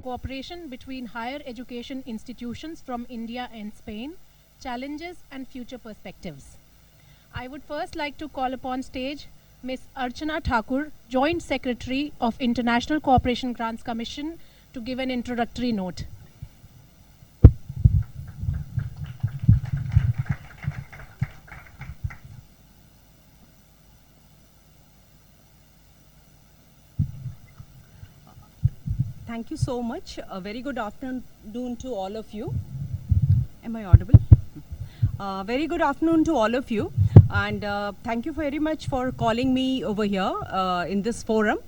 cooperation between higher education institutions from India and Spain, challenges and future perspectives. I would first like to call upon stage Ms. Archana Thakur, Joint Secretary of International Cooperation Grants Commission, to give an introductory note. Thank you so much. A very good afternoon to all of you. Am I audible? Very good afternoon to all of you. And thank you very much for calling me over here in this forum.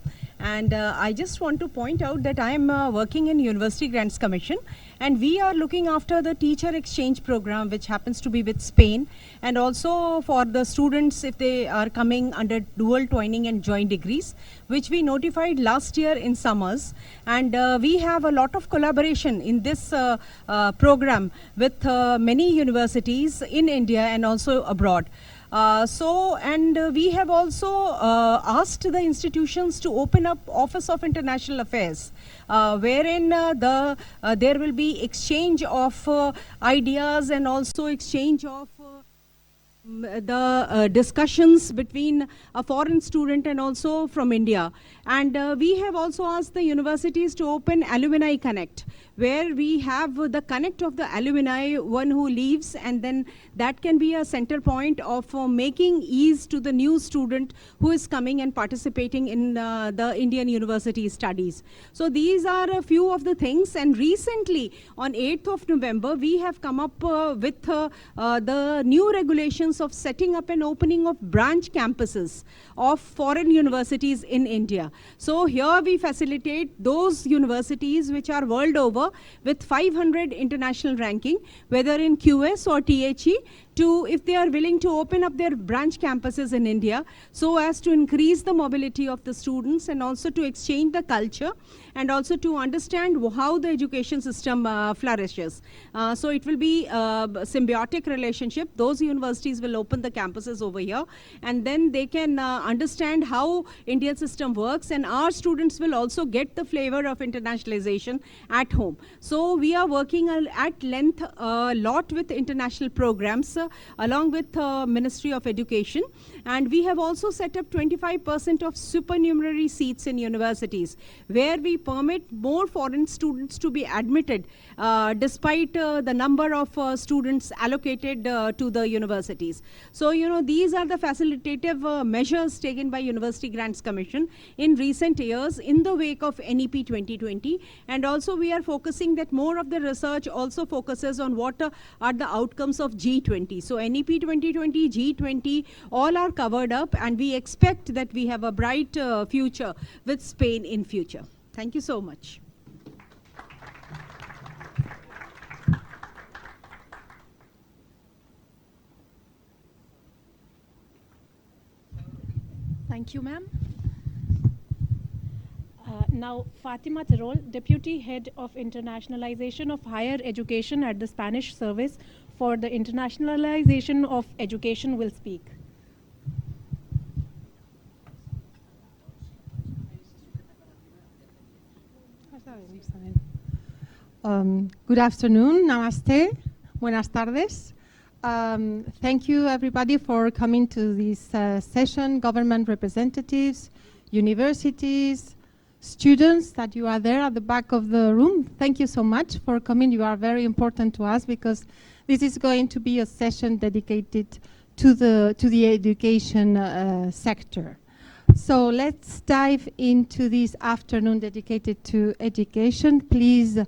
And I just want to point out that I am working in University Grants Commission, and we are looking after the teacher exchange program, which happens to be with Spain, and also for the students if they are coming under dual twinning and joint degrees, which we notified last year in summers. And we have a lot of collaboration in this program with many universities in India and also abroad. We have also asked the institutions to open up Office of International Affairs, wherein there will be exchange of ideas and also exchange of the discussions between a foreign student and also from India. And we have also asked the universities to open Alumni Connect, where we have the connect of the alumni, one who leaves, and then that can be a center point of making ease to the new student who is coming and participating in the Indian university studies. So these are a few of the things, and recently on 8th of November we have come up with the new regulations of setting up and opening of branch campuses of foreign universities in India. So here we facilitate those universities which are world over with 500 international ranking, whether in QS or THE, to if they are willing to open up their branch campuses in India, so as to increase the mobility of the students and also to exchange the culture and also to understand how the education system flourishes. So it will be a symbiotic relationship. Those universities will open the campuses over here, and then they can understand how Indian system works, and our students will also get the flavor of internationalization at home. So we are working at length a lot with international programs along with Ministry of Education, and we have also set up 25% of supernumerary seats in universities, where we permit more foreign students to be admitted despite the number of students allocated to the universities. So these are the facilitative measures taken by University Grants Commission in recent years in the wake of NEP 2020, and also we are focusing that more of the research also focuses on what are the outcomes of G20. So NEP 2020, G20, all are covered up, and we expect that we have a bright future with Spain in future. Thank you so much. Thank you, ma'am. Now, Fátima Terol, Deputy Head of Internationalization of Higher Education at the Spanish Service for the Internationalization of Education, will speak. Good afternoon, namaste, buenas tardes. Thank you everybody for coming to this session, government representatives, universities, students that you are there at the back of the room. Thank you so much for coming. You are very important to us because this is going to be a session dedicated to the education sector. So let's dive into this afternoon dedicated to education. Please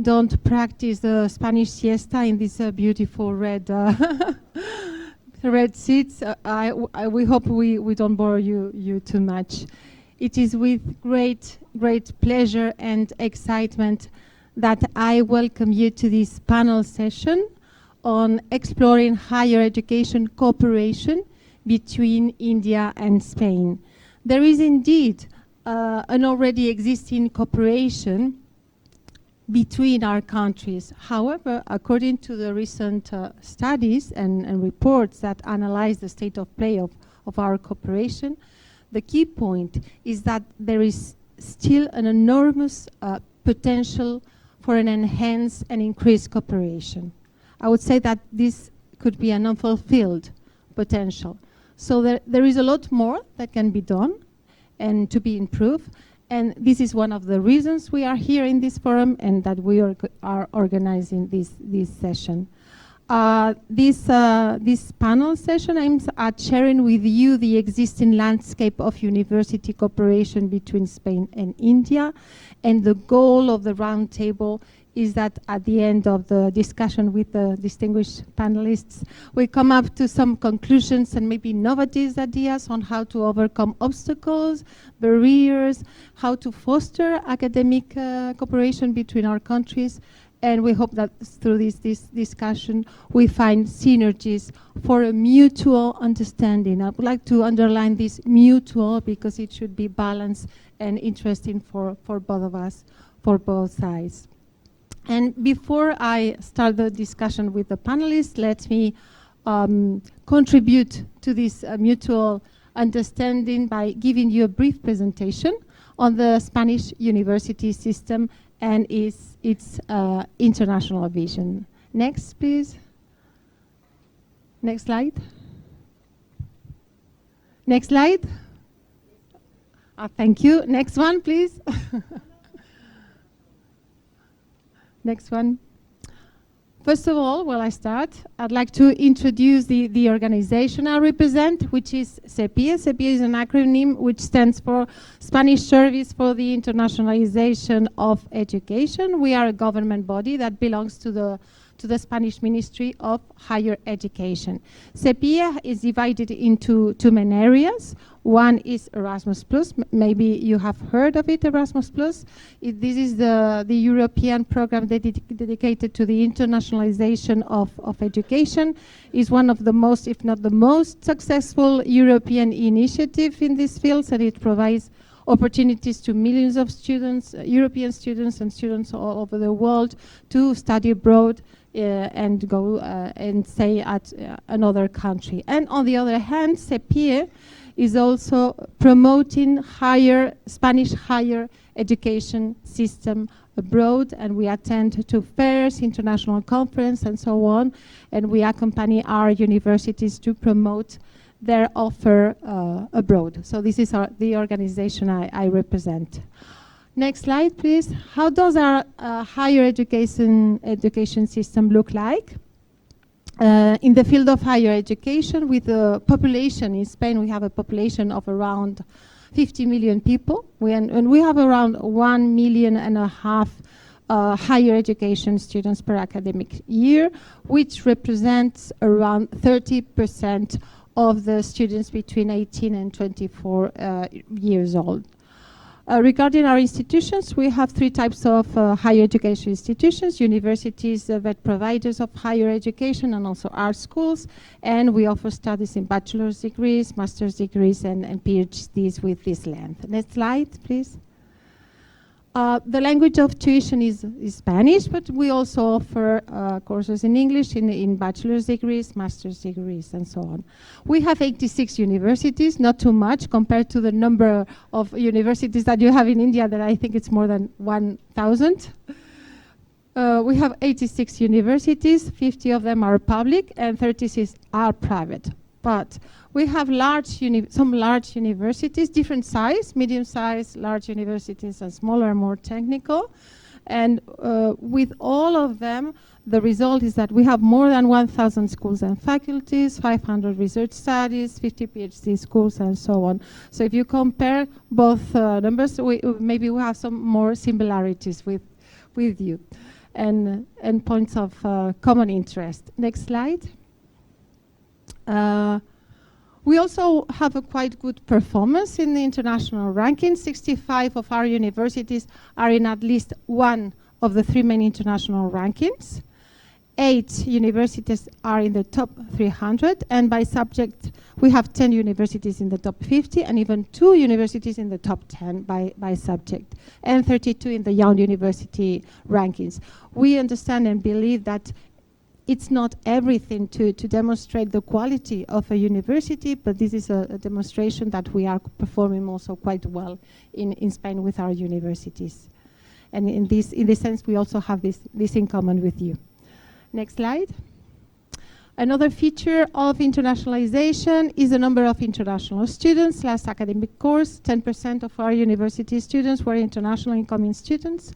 don't practice the Spanish siesta in this beautiful red red seats. We hope we don't bore you too much. It is with great pleasure and excitement that I welcome you to this panel session on exploring higher education cooperation between India and Spain. There is indeed an already existing cooperation between our countries. However, according to the recent studies and reports that analyze the state of play of our cooperation, the key point is that there is still an enormous potential for an enhanced and increased cooperation. I would say that this could be an unfulfilled potential. So there is a lot more that can be done and to be improved. And this is one of the reasons we are here in this forum and that we are organizing this session. This panel session aims at sharing with you the existing landscape of university cooperation between Spain and India. And the goal of the roundtable is that at the end of the discussion with the distinguished panelists, we come up to some conclusions and maybe innovative ideas on how to overcome obstacles, barriers, how to foster academic cooperation between our countries. And we hope that through this discussion, we find synergies for a mutual understanding. I would like to underline this mutual because it should be balanced and interesting for both of us, for both sides. And before I start the discussion with the panelists, let me contribute to this mutual understanding by giving you a brief presentation on the Spanish university system and its international vision. Next, please. Next slide. Next slide. Thank you. Next one, please. Next one. First of all, while I start, I'd like to introduce the organization I represent, which is Sepie. Sepie is an acronym which stands for Spanish Service for the Internationalization of Education. We are a government body that belongs to the Spanish Ministry of Higher Education. Sepie is divided into two main areas. One is Erasmus+. Maybe you have heard of it, Erasmus+. This is the European program dedicated to the internationalization of education. It's one of the most, if not the most successful European initiative in this field, and it provides opportunities to millions of students, European students and students all over the world to study abroad and go and stay at another country. And on the other hand, Sepie is also promoting Spanish higher education system abroad, and we attend to fairs, international conference, and so on, and we accompany our universities to promote their offer abroad. So this is the organization I represent. Next slide, please. How does our higher education system look like? In the field of higher education, with the population in Spain, we have a population of around 50 million people, and we have around 1.5 million higher education students per academic year, which represents around 30% of the students between 18 and 24 years old. Regarding our institutions, we have three types of higher education institutions: universities that providers of higher education and also art schools, and we offer studies in bachelor's degrees, master's degrees, and PhDs with this length. Next slide, please. The language of tuition is Spanish, but we also offer courses in English in bachelor's degrees, master's degrees, and so on. We have 86 universities, not too much compared to the number of universities that you have in India, that I think it's more than 1,000. We have 86 universities, 50 of them are public, and 36 are private. But we have some large universities, different size, medium size, large universities, and smaller, more technical. And with all of them, the result is that we have more than 1,000 schools and faculties, 500 research studies, 50 PhD schools, and so on. So if you compare both numbers, maybe we have some more similarities with you, and points of common interest. Next slide. We also have a quite good performance in the international ranking. 65 of our universities are in at least one of the three main international rankings. 8 universities are in the top 300, and by subject, we have 10 universities in the top 50, and even 2 universities in the top 10 by subject, and 32 in the Young University rankings. We understand and believe that it's not everything to demonstrate the quality of a university, but this is a demonstration that we are performing also quite well in Spain with our universities. And in this sense, we also have this in common with you. Next slide. Another feature of internationalization is the number of international students. Last academic course, 10% of our university students were international incoming students.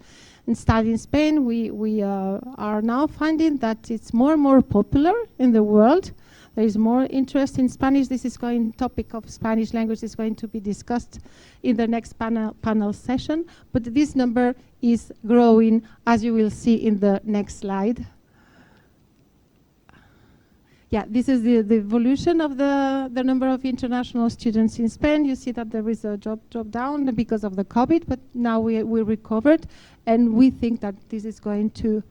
And studying in Spain, we are now finding that it's more and more popular in the world. There is more interest in Spanish. This is topic of Spanish language is going to be discussed in the next panel session. But this number is growing, as you will see in the next slide. Yeah, this is the evolution of the number of international students in Spain. You see that there is a drop down because of the COVID, but now we recovered, and we think that this is going to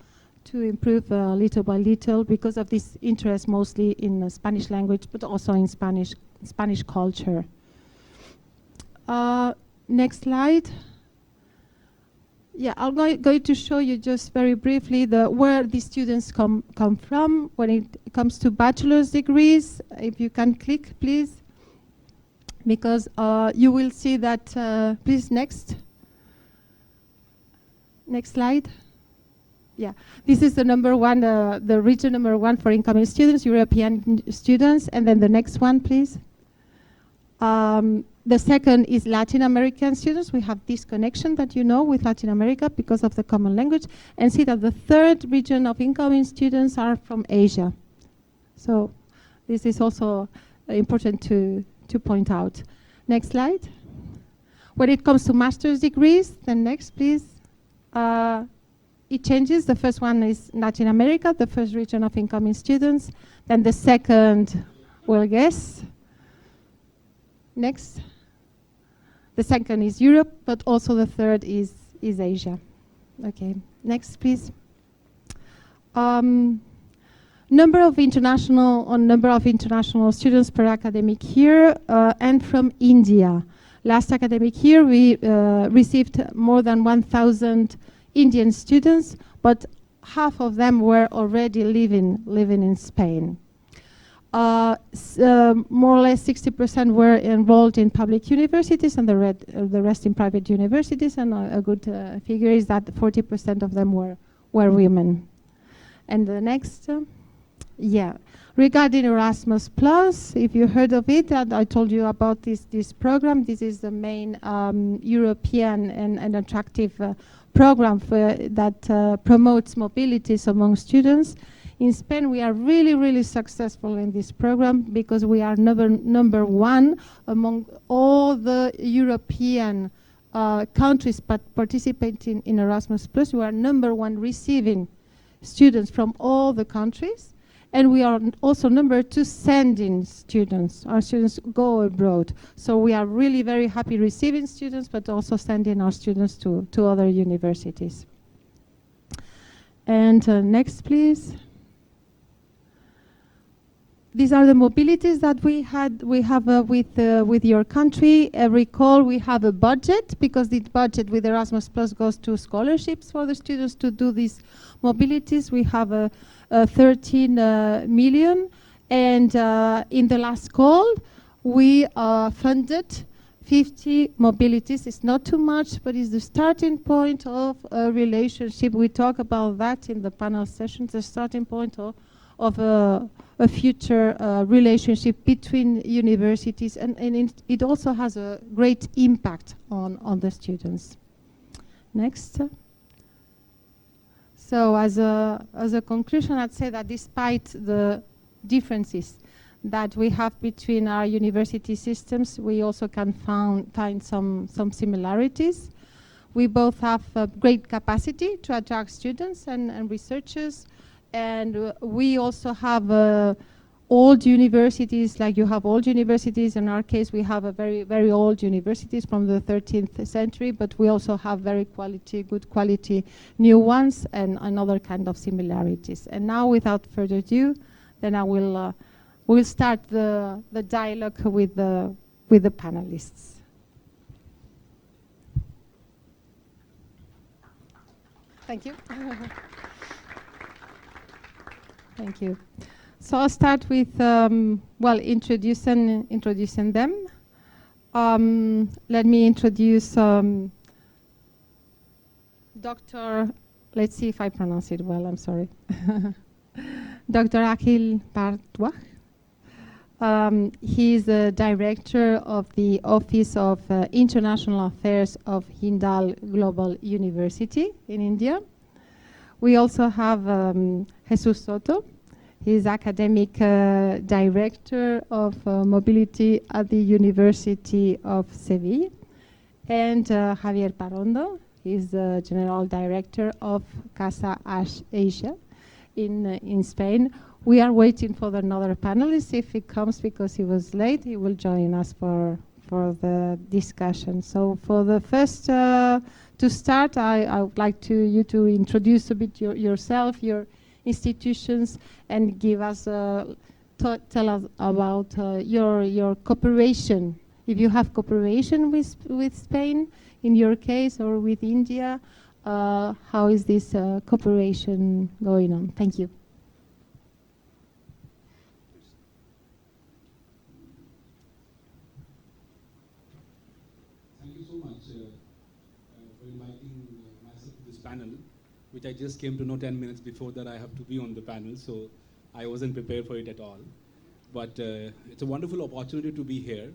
improve little by little because of this interest mostly in the Spanish language, but also in Spanish culture. Next slide. Yeah, I'm going to show you just very briefly where the students come from when it comes to bachelor's degrees. If you can click, please, because you will see that. Please, next slide. Yeah, this is the number one, the region number one for incoming students, European students, and then the next one, please. The second is Latin American students. We have this connection that you know with Latin America because of the common language. And see that the third region of incoming students are from Asia. So this is also important to point out. Next slide. When it comes to master's degrees, then next, please. It changes. The first one is Latin America, the first region of incoming students. Then the second, we'll guess. Next. The second is Europe, but also the third is Asia. Okay, next, please. Number of international students per academic year, and from India. Last academic year, we received more than 1,000 Indian students, but half of them were already living in Spain. More or less 60% were enrolled in public universities and the rest in private universities, and a good figure is that 40% of them were women. And the next, regarding Erasmus Plus, if you heard of it, I told you about this program. This is the main European and attractive program that promotes mobilities among students. In Spain, we are really successful in this program because we are number one among all the European countries participating in Erasmus Plus. We are number one receiving students from all the countries, and we are also number two sending students. Our students go abroad. So we are really very happy receiving students, but also sending our students to other universities. And next, please. These are the mobilities that we have with your country. Recall we have a budget, because the budget with Erasmus Plus goes to scholarships for the students to do these mobilities. We have a 13 million, and in the last call we funded 50 mobilities. It's not too much, but it's the starting point of a relationship. We talk about that in the panel sessions, the starting point of a future relationship between universities, and it also has a great impact on the students. Next. So as a conclusion, I'd say that despite the differences that we have between our university systems, we also can find some similarities. We both have great capacity to attract students and researchers. And we also have old universities, like you have old universities. In our case, we have a very old universities from the 13th century, but we also have good quality new ones, and another kind of similarities. And now, without further ado, then I will we'll start the dialogue with the panelists. Thank you. Thank you. So I'll start with introducing them. Let me introduce Dr. Let's see if I pronounce it well, I'm sorry. Dr. Akhil Bhardwaj. He is the director of the Office of International Affairs of Hindal Global University in India. We also have Jesús Soto. He is academic director of mobility at the University of Sevilla. And Javier Parrondo. He is the general director of Casa Asia in Spain. We are waiting for another panelist. If he comes because he was late, he will join us for the discussion. So for the first, to start, I would like you to introduce a bit yourself, your institutions, and give us, tell us about your cooperation. If you have cooperation with Spain, in your case, or with India, how is this cooperation going on? Thank you. Thank you so much for inviting myself to this panel, which I just came to know 10 minutes before that I have to be on the panel, so I wasn't prepared for it at all. But it's a wonderful opportunity to be here.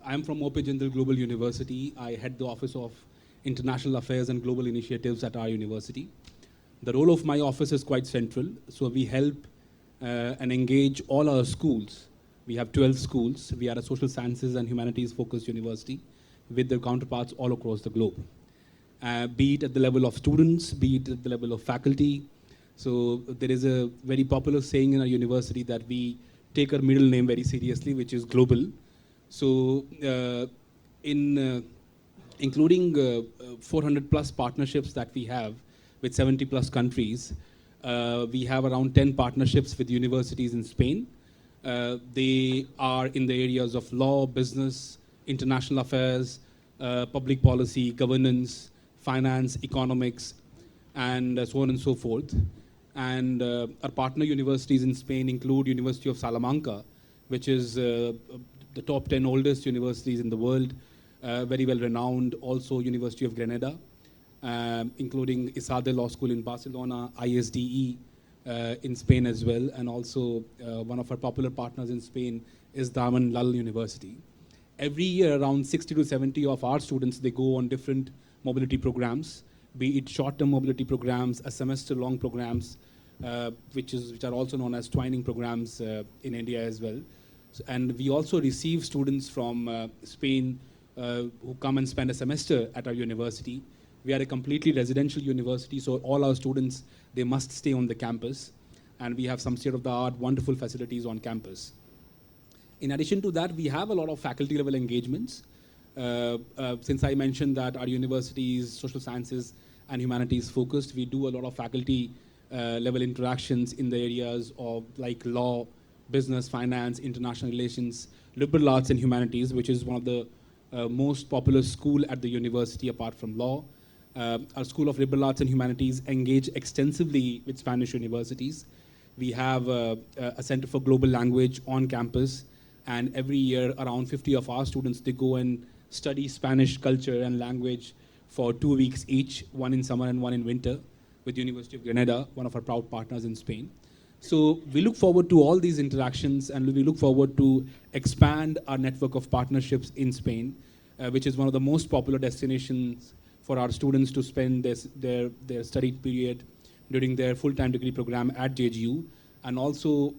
I'm from OP Jindal Global University. I head the Office of International Affairs and Global Initiatives at our university. The role of my office is quite central, so we help and engage all our schools. We have 12 schools. We are a social sciences and humanities focused university with their counterparts all across the globe. Be it at the level of students, be it at the level of faculty. So there is a very popular saying in our university that we take our middle name very seriously, which is global. So including 400 plus partnerships that we have with 70 plus countries, we have around 10 partnerships with universities in Spain. They are in the areas of law, business, international affairs, public policy, governance, finance, economics, and so on and so forth. And our partner universities in Spain include University of Salamanca, which is the top 10 oldest universities in the world, very well renowned. Also University of Granada, including ISADE Law School in Barcelona, ISDE in Spain as well. And also one of our popular partners in Spain is Daman Lal University. Every year around 60 to 70 of our students, they go on different mobility programs, be it short-term mobility programs, a semester-long programs, which are also known as twinning programs in India as well. And we also receive students from Spain who come and spend a semester at our university. We are a completely residential university, so all our students, they must stay on the campus. And we have some state-of-the-art, wonderful facilities on campus. In addition to that, we have a lot of faculty-level engagements. Since I mentioned that our university is social sciences and humanities focused, we do a lot of faculty level interactions in the areas of like law, business, finance, international relations, liberal arts and humanities, which is one of the most popular school at the university apart from law. Our School of Liberal Arts and Humanities engage extensively with Spanish universities. We have a Center for Global Language on campus, and every year around 50 of our students, they go and study Spanish culture and language for 2 weeks each, one in summer and one in winter, with the University of Granada, one of our proud partners in Spain. So we look forward to all these interactions, and we look forward to expand our network of partnerships in Spain, which is one of the most popular destinations for our students to spend their study period during their full-time degree program at JGU. And also,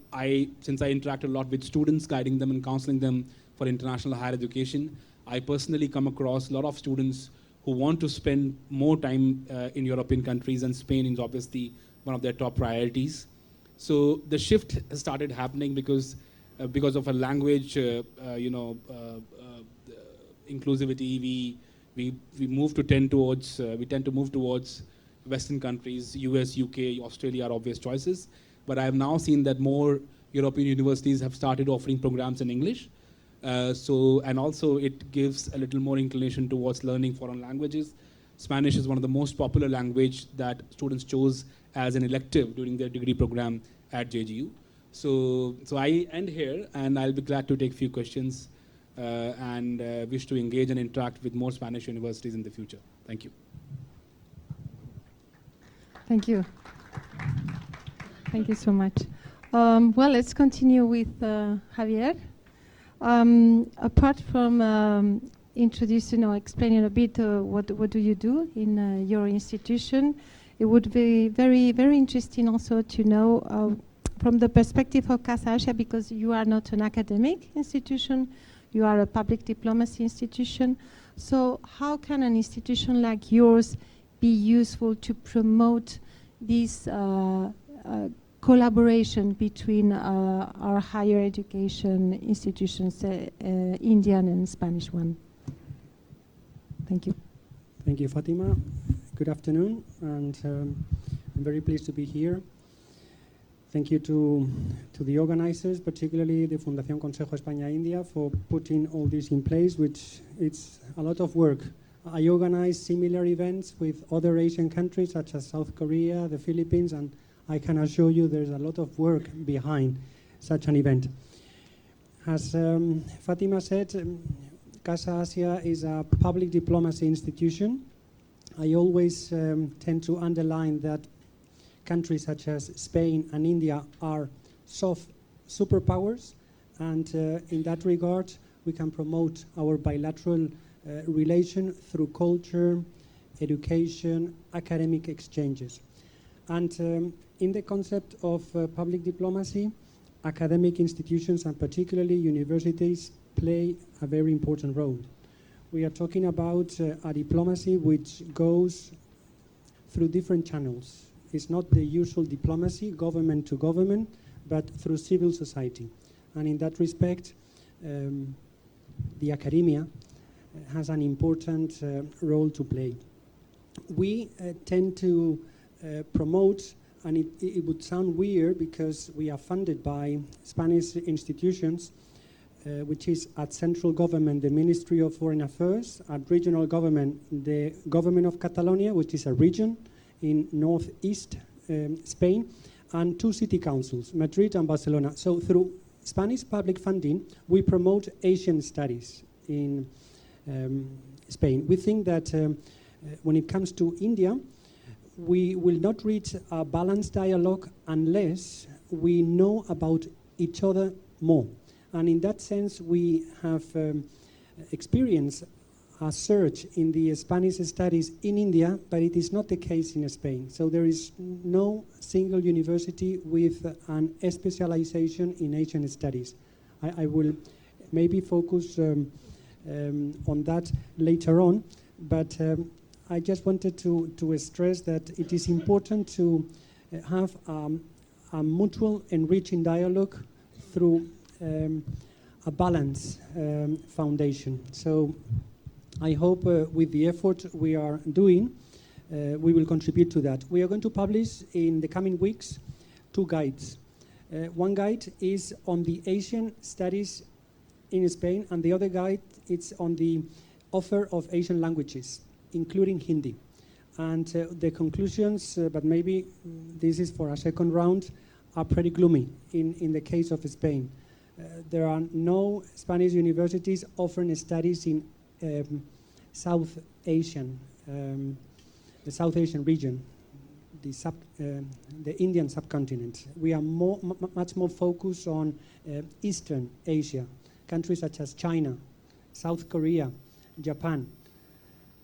since I interact a lot with students, guiding them and counseling them for international higher education, I personally come across a lot of students who want to spend more time in European countries, and Spain is obviously one of their top priorities. So the shift has started happening because of a language, inclusivity. We tend to move towards Western countries. US, UK, Australia are obvious choices. But I have now seen that more European universities have started offering programs in English. And also it gives a little more inclination towards learning foreign languages. Spanish is one of the most popular language that students chose as an elective during their degree program at JGU. So I end here, and I'll be glad to take a few questions and wish to engage and interact with more Spanish universities in the future. Thank you. Thank you. Thank you so much. Well, let's continue with Javier. Apart from introducing or explaining a bit what do you do in your institution, it would be very, very interesting also to know from the perspective of Casa Asia, because you are not an academic institution, you are a public diplomacy institution. So how can an institution like yours be useful to promote this collaboration between our higher education institutions, Indian and Spanish one? Thank you. Thank you, Fatima. Good afternoon, and I'm very pleased to be here. Thank you to the organizers, particularly the Fundación Consejo España-India, for putting all this in place, which it's a lot of work. I organize similar events with other Asian countries such as South Korea, the Philippines, and I can assure you there's a lot of work behind such an event. As Fatima said, Casa Asia is a public diplomacy institution. I always tend to underline that countries such as Spain and India are soft superpowers, and in that regard we can promote our bilateral relation through culture, education, academic exchanges. And in the concept of public diplomacy, academic institutions and particularly universities play a very important role. We are talking about a diplomacy which goes through different channels. It's not the usual diplomacy, government to government, but through civil society. And in that respect, the academia has an important role to play. We tend to promote, and it would sound weird because we are funded by Spanish institutions, which is at central government, the Ministry of Foreign Affairs, at regional government, the government of Catalonia, which is a region in northeast Spain, and 2 city councils, Madrid and Barcelona. So through Spanish public funding, we promote Asian studies in Spain. We think that when it comes to India, we will not reach a balanced dialogue unless we know about each other more. And in that sense, we have experienced a surge in the Spanish studies in India, but it is not the case in Spain. So there is no single university with an specialization in Asian studies. I will maybe focus on that later on, but I just wanted to stress that it is important to have a mutual enriching dialogue through a balanced foundation. So I hope with the effort we are doing, we will contribute to that. We are going to publish in the coming weeks 2 guides. One guide is on the Asian studies in Spain, and the other guide is on the offer of Asian languages, including Hindi. And the conclusions, but maybe this is for a second round, are pretty gloomy in the case of Spain. There are no Spanish universities offering studies in South Asian, the South Asian region, the Indian subcontinent. We are much more focused on Eastern Asia, countries such as China, South Korea, Japan.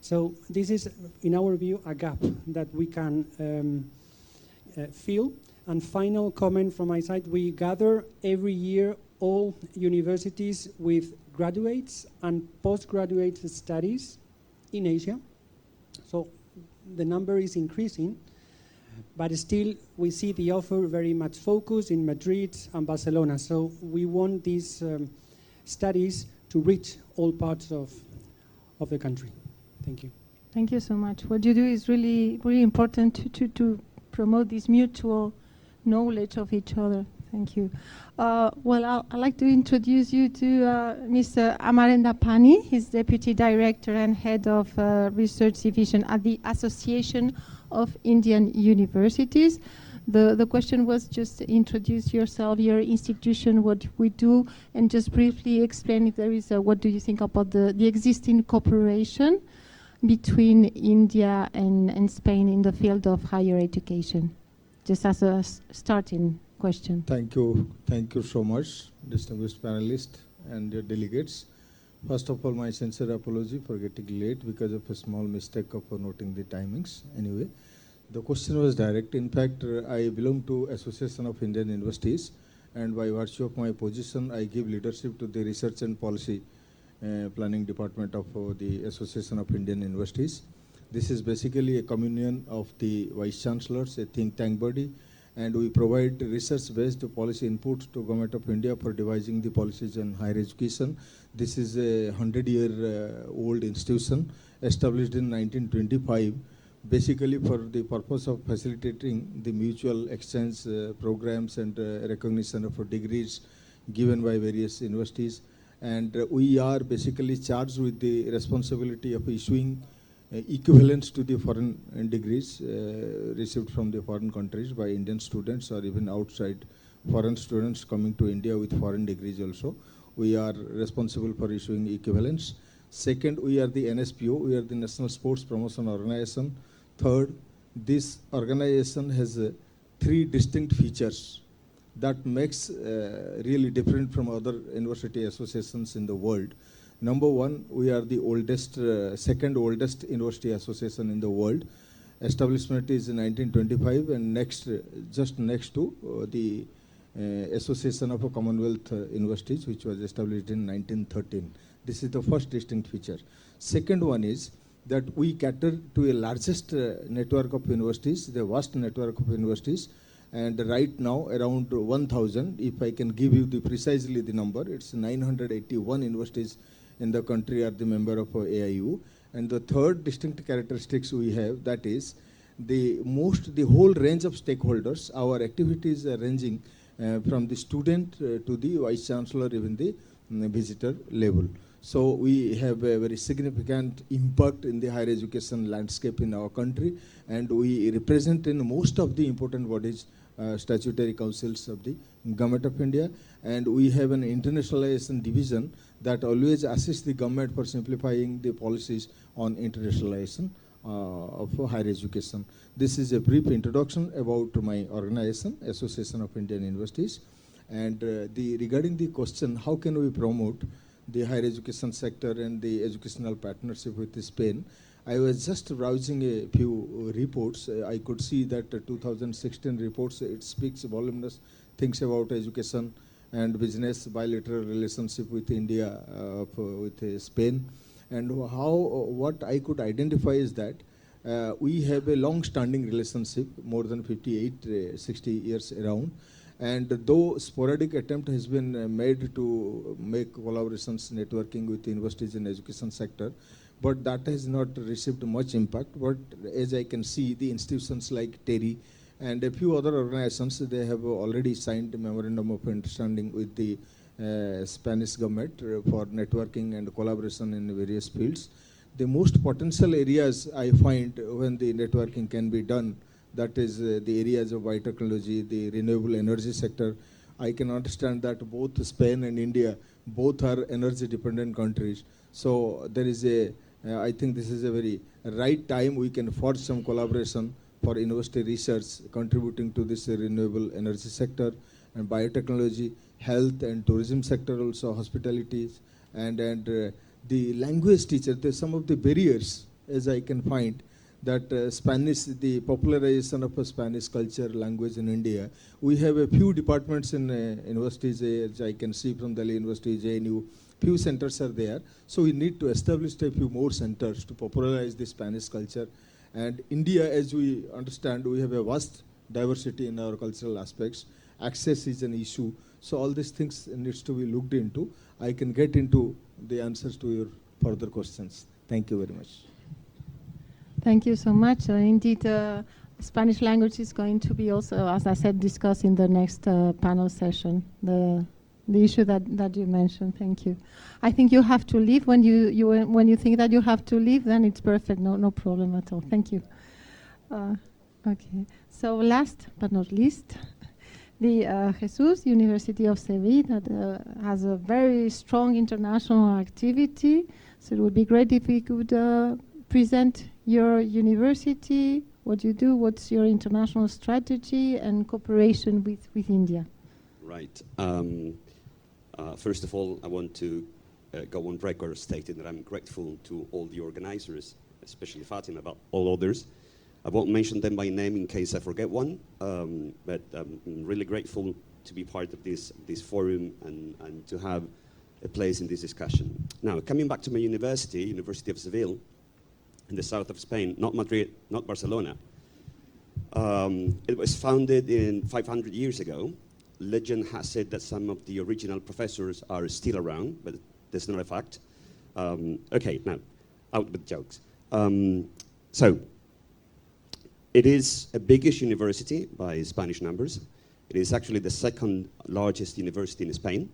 So this is, in our view, a gap that we can fill. And final comment from my side, we gather every year all universities with graduates and postgraduate studies in Asia. So the number is increasing, but still we see the offer very much focused in Madrid and Barcelona. So we want these studies to reach all parts of the country. Thank you. Thank you so much. What you do is really, really important to promote this mutual knowledge of each other. Thank you. Well, I'd like to introduce you to Mr. Amarendra Pani. He's Deputy Director and Head of Research Division at the Association of Indian Universities. The question was just introduce yourself, your institution, what we do, and just briefly explain if there is what do you think about the existing cooperation. between India and Spain in the field of higher education? Just as a starting question. Thank you so much, distinguished panelists and your delegates. First of all, my sincere apology for getting late because of a small mistake of noting the timings. Anyway, the question was direct. In fact, I belong to Association of Indian Universities, and by virtue of my position, I give leadership to the Research and Policy Planning Department of the Association of Indian Universities. This is basically a communion of the Vice Chancellors, a think tank body, and we provide research-based policy inputs to Government of India for devising the policies in higher education. This is a 100-year-old institution established in 1925, basically for the purpose of facilitating the mutual exchange programs and recognition of degrees given by various universities. And we are basically charged with the responsibility of issuing equivalents to the foreign degrees received from the foreign countries by Indian students or even outside foreign students coming to India with foreign degrees also. We are responsible for issuing equivalents. Second, we are the NSPO, we are the National Sports Promotion Organization. Third, this organization has 3 distinct features that makes really different from other university associations in the world. Number one, we are the oldest, second oldest university association in the world. Establishment is in 1925 and next, just next to the Association of Commonwealth Universities, which was established in 1913. This is the first distinct feature. Second one is that we cater to a largest network of universities, the vast network of universities, and right now around 1,000, if I can give you precisely the number, it's 981 universities in the country are the member of AIU. And the third distinct characteristics we have, that is the whole range of stakeholders. Our activities are ranging from the student to the Vice Chancellor, even the visitor level. So we have a very significant impact in the higher education landscape in our country, and we represent in most of the important bodies, statutory councils of the Government of India, and we have an internationalization division that always assists the government for simplifying the policies on internationalization of higher education. This is a brief introduction about my organization, Association of Indian Universities, and regarding the question, how can we promote the higher education sector and the educational partnership with Spain? I was just browsing a few reports. I could see that 2016 reports, it speaks voluminous things about education and business bilateral relationship with India, with Spain. And what I could identify is that we have a long-standing relationship, more than 58, 60 years around. And though sporadic attempt has been made to make collaborations, networking with universities in education sector, but that has not received much impact. But as I can see, the institutions like TERI and a few other organizations, they have already signed a memorandum of understanding with the Spanish government for networking and collaboration in various fields. The most potential areas I find when the networking can be done, that is the areas of biotechnology, the renewable energy sector. I can understand that both Spain and India, both are energy dependent countries. So there is I think this is a very right time we can forge some collaboration for university research contributing to this renewable energy sector and biotechnology, health and tourism sector also, hospitalities, and the language teacher. There's some of the barriers, as I can find, that Spanish, the popularization of Spanish culture, language in India. We have a few departments in universities, as I can see from Delhi University, JNU, few centers are there. So we need to establish a few more centers to popularize the Spanish culture. And India, as we understand, we have a vast diversity in our cultural aspects. Access is an issue. So all these things needs to be looked into. I can get into the answers to your further questions. Thank you very much. Thank you so much. Indeed, Spanish language is going to be also, as I said, discussed in the next panel session, the issue that you mentioned. Thank you. I think you have to leave. When you think that you have to leave, then it's perfect. No problem at all. Thank you. Okay. So last but not least, the Jesús University of Sevilla that has a very strong international activity. So it would be great if we could present your university, what you do, what's your international strategy and cooperation with India. Right. First of all, I want to go on record stating that I'm grateful to all the organizers, especially Fatima, but all others. I won't mention them by name in case I forget one, but I'm really grateful to be part of this forum and to have a place in this discussion. Now, coming back to my university, University of Seville, in the south of Spain, not Madrid, not Barcelona. It was founded in 500 years ago. Legend has said that some of the original professors are still around, but that's not a fact. Okay, now, out with jokes. So, it is a biggish university by Spanish numbers. It is actually the second largest university in Spain,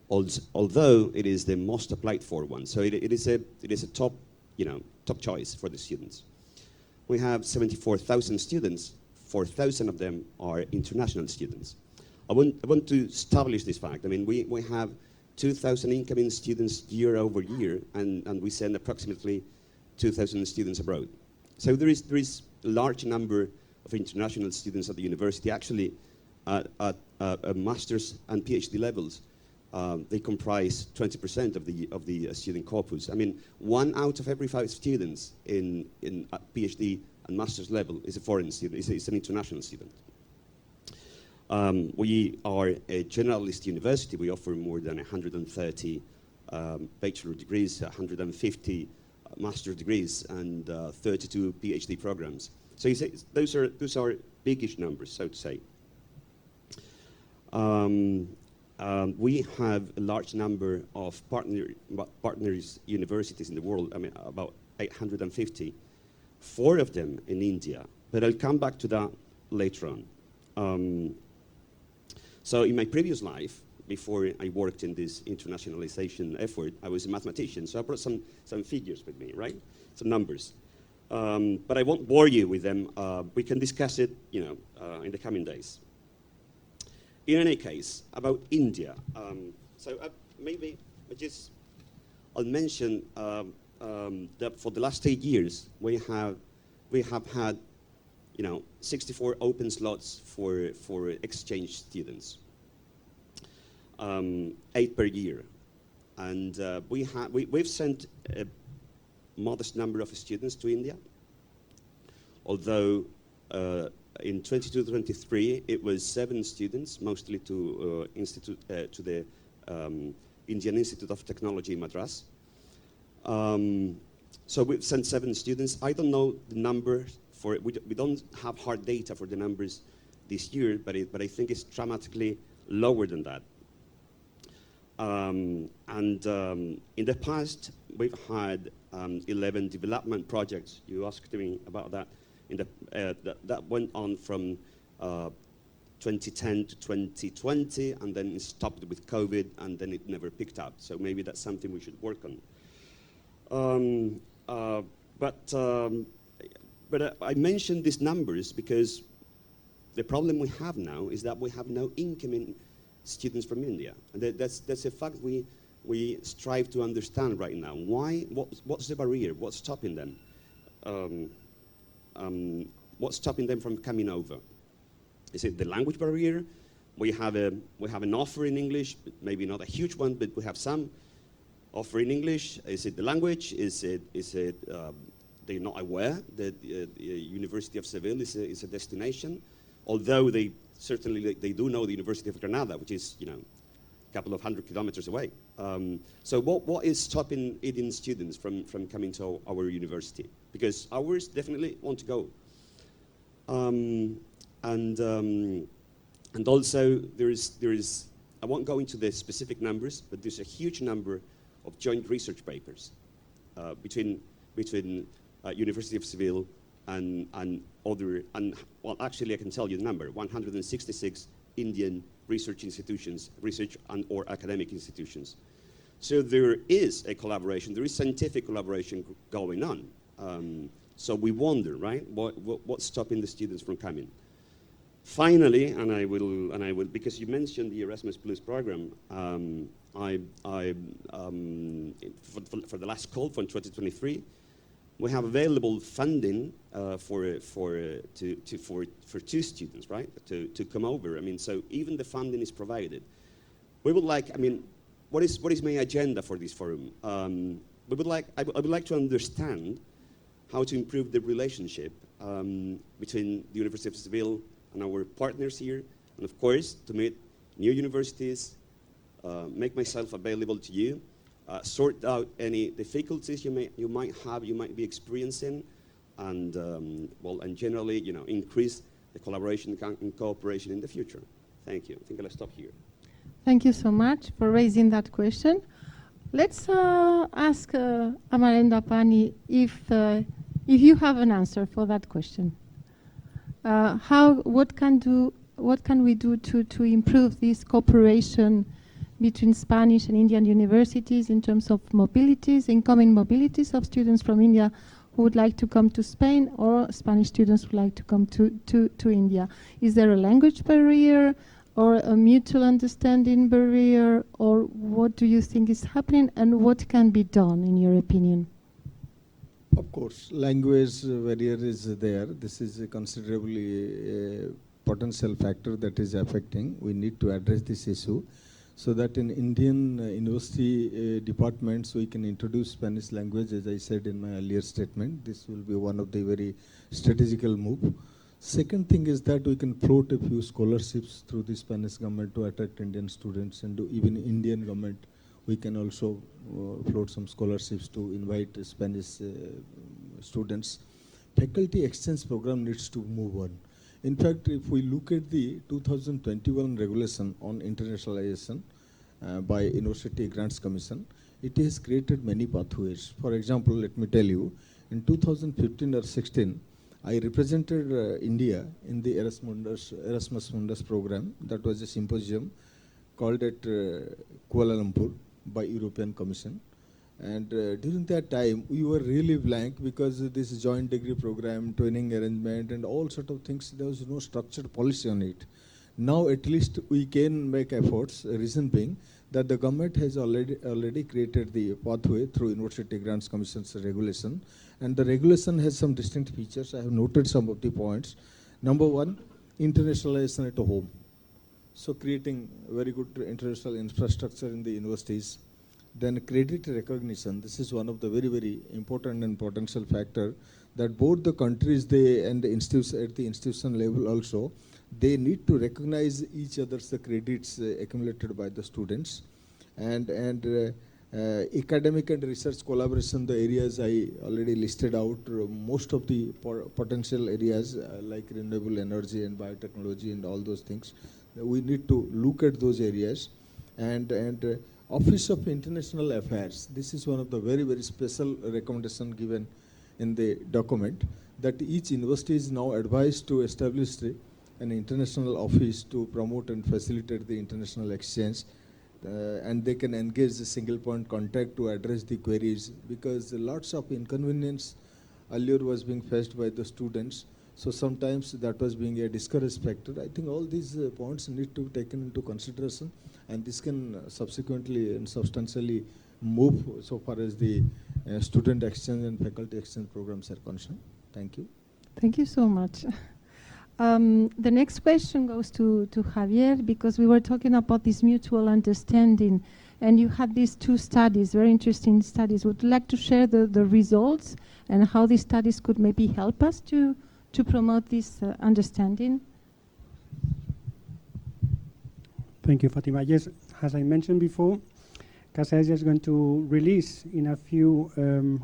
although it is the most applied for one. So it is a top, top choice for the students. We have 74,000 students. 4,000 of them are international students. I want to establish this fact. I mean, we have 2,000 incoming students year over year, and we send approximately 2,000 students abroad. So there is a large number of international students at the university. Actually, at master's and PhD levels, they comprise 20% of the student corpus. I mean, 1 out of every 5 students in PhD and master's level is a foreign student. Is an international student. We are a generalist university. We offer more than 130 bachelor degrees, 150 master's degrees, and 32 PhD programs. So those are biggish numbers, so to say. We have a large number of partners universities in the world. I mean, about 850. 4 of them in India, but I'll come back to that later on. So in my previous life, before I worked in this internationalization effort, I was a mathematician, so I brought some figures with me, right? Some numbers. But I won't bore you with them. We can discuss it, in the coming days. In any case, about India. Maybe I'll mention that for the last 8 years, we have had 64 open slots for exchange students, 8 per year, and we've sent a modest number of students to India. Although in 22-23 it was 7 students, mostly to the Indian Institute of Technology in Madras. So we've sent 7 students. I don't know the number for it. We don't have hard data for the numbers this year, but I think it's dramatically lower than that. In the past, we've had 11 development projects. You asked me about that. That went on from 2010 to 2020, and then it stopped with COVID, and then it never picked up. So maybe that's something we should work on. But I mentioned these numbers because the problem we have now is that we have no incoming students from India. And that's a fact we strive to understand right now. Why? What's the barrier? What's stopping them? What's stopping them from coming over? Is it the language barrier? We have an offer in English, maybe not a huge one, but we have some offer in English. Is it the language? Is it they're not aware that the University of Seville is a destination, although they certainly do know the University of Granada, which is a couple of 100 kilometers away. So what is stopping Indian students from coming to our university? Because ours definitely want to go. And also there is I won't go into the specific numbers, but there's a huge number of joint research papers between University of Seville and other, well, actually I can tell you the number, 166 Indian research institutions, research or academic institutions. So there is a collaboration, there is scientific collaboration going on. So we wonder, right, what's stopping the students from coming? Finally, and I will, because you mentioned the Erasmus Plus program, for the last call from 2023, we have available funding for two students, right, to come over. I mean, so even the funding is provided. We would like, I mean, what is my agenda for this forum? I would like to understand how to improve the relationship between the University of Seville and our partners here, and of course, to meet new universities, make myself available to you, sort out any difficulties you might be experiencing, and and generally, increase the collaboration and cooperation in the future. Thank you. I think I'll stop here. Thank you so much for raising that question. Let's ask Amarendra Pani if you have an answer for that question. What can we do to improve this cooperation between Spanish and Indian universities in terms of mobilities, incoming mobilities of students from India who would like to come to Spain, or Spanish students who would like to come to India? Is there a language barrier or a mutual understanding barrier, or what do you think is happening, and what can be done in your opinion? Of course, language barrier is there. This is a considerably potential factor that is affecting. We need to address this issue so that in Indian university departments we can introduce Spanish language, as I said in my earlier statement. This will be one of the very strategical move. Second thing is that we can float a few scholarships through the Spanish government to attract Indian students, and even Indian government we can also float some scholarships to invite Spanish students. Faculty exchange program needs to move on. In fact, if we look at the 2021 regulation on internationalization by University Grants Commission, it has created many pathways. For example, let me tell you, in 2015 or 16, I represented India in the Erasmus Mundus program. That was a symposium called at Kuala Lumpur by European Commission. And during that time, we were really blank because this joint degree program, training arrangement, and all sort of things, there was no structured policy on it. Now at least we can make efforts, reason being that the government has already created the pathway through University Grants Commission's regulation. And the regulation has some distinct features. I have noted some of the points. Number one, internationalization at home. So creating very good international infrastructure in the universities. Then credit recognition. This is one of the very, very important and potential factor that both the countries and the institutions at the institution level also, they need to recognize each other's credits accumulated by the students. And academic and research collaboration, the areas I already listed out, most of the potential areas like renewable energy and biotechnology and all those things, we need to look at those areas. And Office of International Affairs, this is one of the very, very special recommendation given in the document, that each university is now advised to establish an international office to promote and facilitate the international exchange, and they can engage the single point contact to address the queries, because lots of inconvenience earlier was being faced by the students. So sometimes that was being a discouraged factor. I think all these points need to be taken into consideration, and this can subsequently and substantially move so far as the student exchange and faculty exchange programs are concerned. Thank you. Thank you so much. The next question goes to Javier, because we were talking about this mutual understanding, and you had these two studies, very interesting studies. Would you like to share the results and how these studies could maybe help us to promote this understanding? Thank you, Fatima. Yes, as I mentioned before, Casa Asia is going to release in a few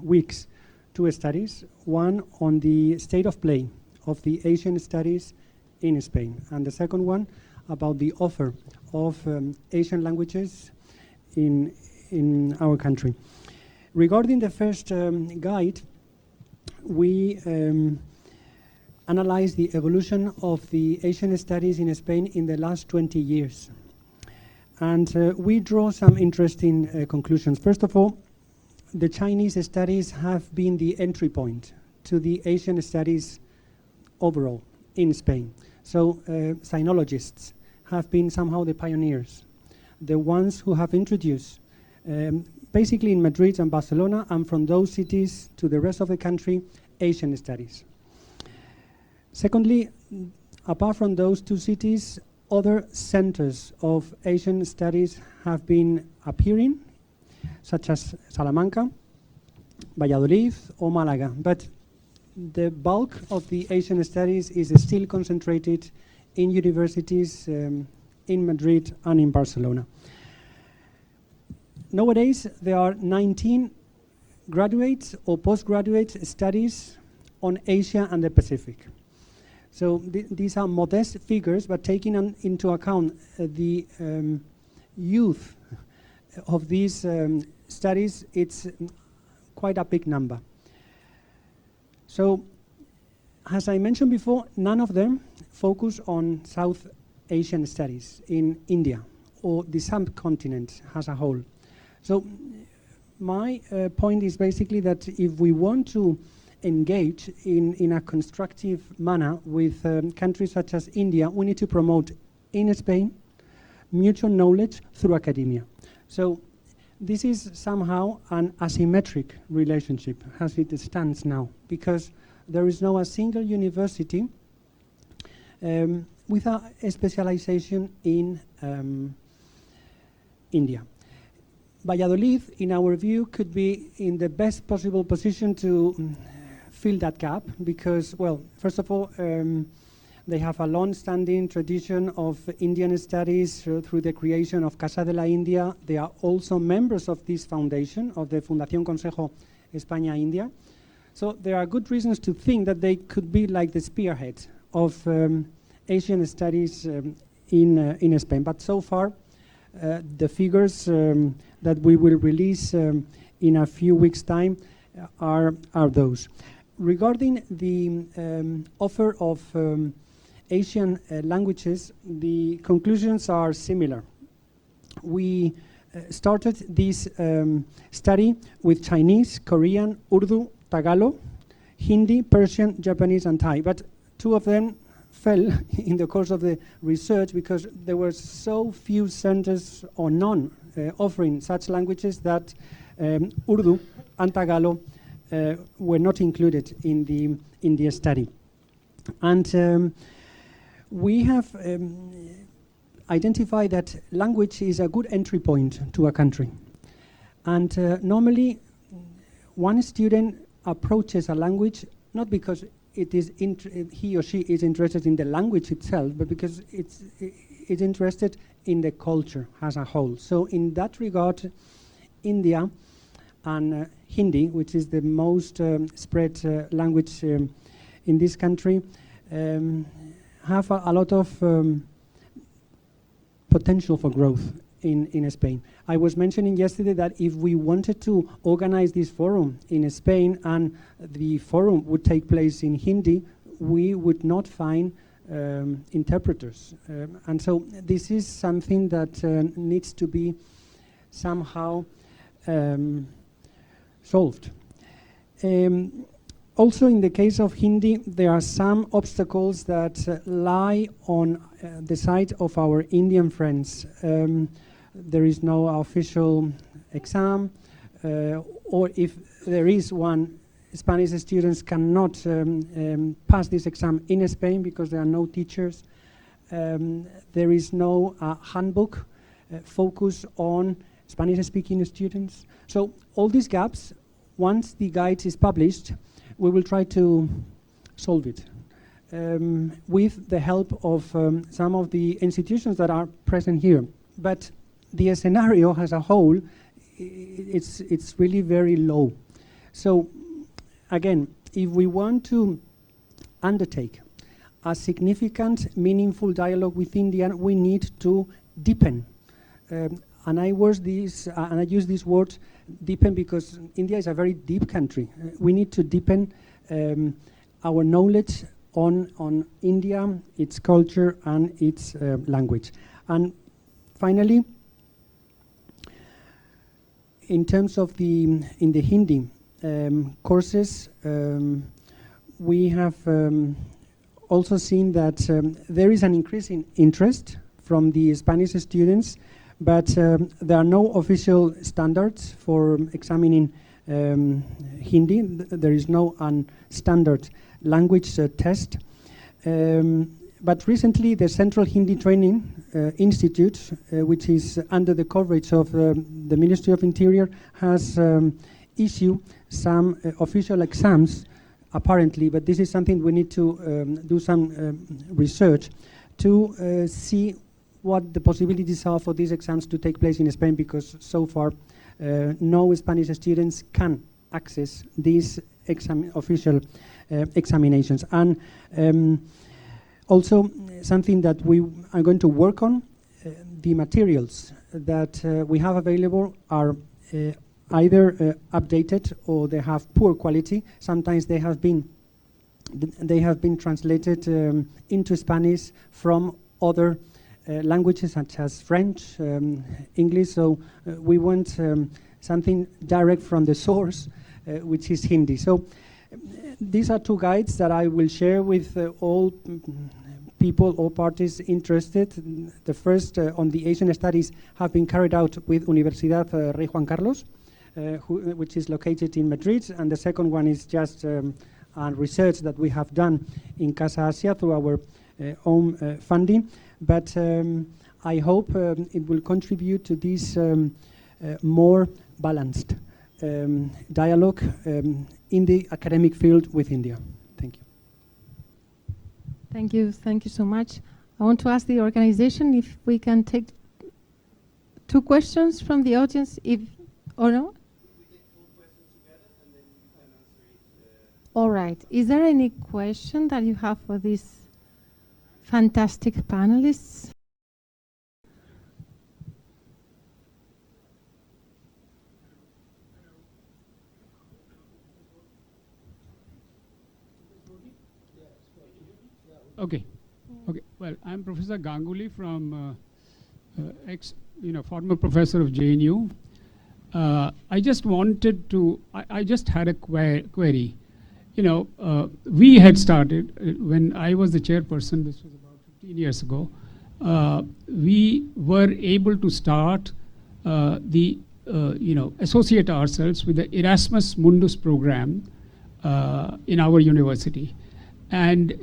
weeks two studies, one on the state of play of the Asian studies in Spain, and the second one about the offer of Asian languages in our country. Regarding the first guide, we analyze the evolution of the Asian studies in Spain in the last 20 years. And we draw some interesting conclusions. First of all, the Chinese studies have been the entry point to the Asian studies overall in Spain. So sinologists have been somehow the pioneers, the ones who have introduced basically in Madrid and Barcelona, and from those cities to the rest of the country, Asian studies. Secondly, apart from those two cities, other centers of Asian studies have been appearing, such as Salamanca, Valladolid, or Malaga. But the bulk of the Asian studies is still concentrated in universities in Madrid and in Barcelona. Nowadays, there are 19 graduate or postgraduate studies on Asia and the Pacific. So these are modest figures, but taking into account the youth of these studies, it's quite a big number. So, as I mentioned before, none of them focus on South Asian studies in India or the subcontinent as a whole. So my point is basically that if we want to engage in a constructive manner with countries such as India, we need to promote in Spain mutual knowledge through academia. So this is somehow an asymmetric relationship as it stands now, because there is no a single university with a specialization in India. Valladolid, in our view, could be in the best possible position to fill that gap because, well, first of all, they have a long-standing tradition of Indian studies through the creation of Casa de la India. They are also members of this foundation, of the Fundación Consejo España-India. So there are good reasons to think that they could be like the spearhead of Asian studies in Spain. But so far, the figures that we will release in a few weeks' time are those. Regarding the offer of Asian languages, the conclusions are similar. We started this study with Chinese, Korean, Urdu, Tagalog, Hindi, Persian, Japanese, and Thai. But two of them fell in the course of the research because there were so few centers or none offering such languages that Urdu and Tagalog were not included in the study. And we have identified that language is a good entry point to a country. And normally, one student approaches a language not because it is he or she is interested in the language itself, but because it's interested in the culture as a whole. So in that regard, India and Hindi, which is the most spread language in this country, have a lot of potential for growth in Spain. I was mentioning yesterday that if we wanted to organize this forum in Spain and the forum would take place in Hindi, we would not find interpreters. And so this is something that needs to be somehow solved. Also, in the case of Hindi, there are some obstacles that lie on the side of our Indian friends. There is no official exam, or if there is one, Spanish students cannot pass this exam in Spain because there are no teachers. There is no handbook focused on Spanish-speaking students. So all these gaps, once the guide is published, we will try to solve it with the help of some of the institutions that are present here. But the scenario as a whole, it's really very low. So again, if we want to undertake a significant, meaningful dialogue with India, we need to deepen. And I use this word deepen because India is a very deep country. We need to deepen our knowledge on India, its culture, and its language. And finally, in terms of the Hindi courses, we have also seen that there is an increasing interest from the Spanish students, but there are no official standards for examining Hindi. There is no standard language test. But recently, the Central Hindi Training Institute, which is under the coverage of the Ministry of Interior, has issued some official exams, apparently, but this is something we need to do some research to see what the possibilities are for these exams to take place in Spain, because so far no Spanish students can access these official examinations. And also something that we are going to work on, the materials that we have available are either updated or they have poor quality. Sometimes they have been translated into Spanish from other languages such as French, English. So we want something direct from the source, which is Hindi. So these are two guides that I will share with all people or parties interested. The first on the Asian studies have been carried out with Universidad Rey Juan Carlos, which is located in Madrid, and the second one is just research that we have done in Casa Asia through our own funding. But I hope it will contribute to this more balanced dialogue in the academic field with India. Thank you. Thank you. Thank you so much. I want to ask the organization if we can take 2 questions from the audience, if or no? All right. Is there any question that you have for these fantastic panelists? Okay. Well, I'm Professor Ganguly from former professor of JNU. I just wanted to. I just had a query. We had started when I was the chairperson. This was about 15 years ago. We were able to start associate ourselves with the Erasmus Mundus program in our university. And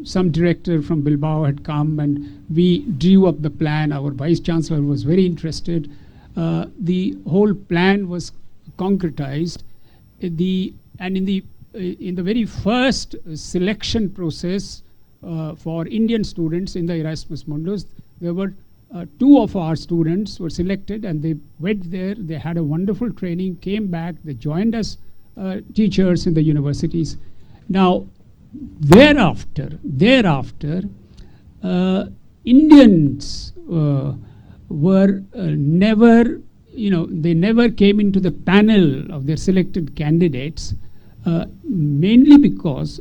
some director from Bilbao had come and we drew up the plan. Our vice chancellor was very interested. The whole plan was concretized. In the very first selection process for Indian students in the Erasmus Mundus, there were 2 of our students were selected, and they went there. They had a wonderful training, came back, they joined us teachers in the universities. Now, thereafter, Indians were never, they never came into the panel of their selected candidates, mainly because,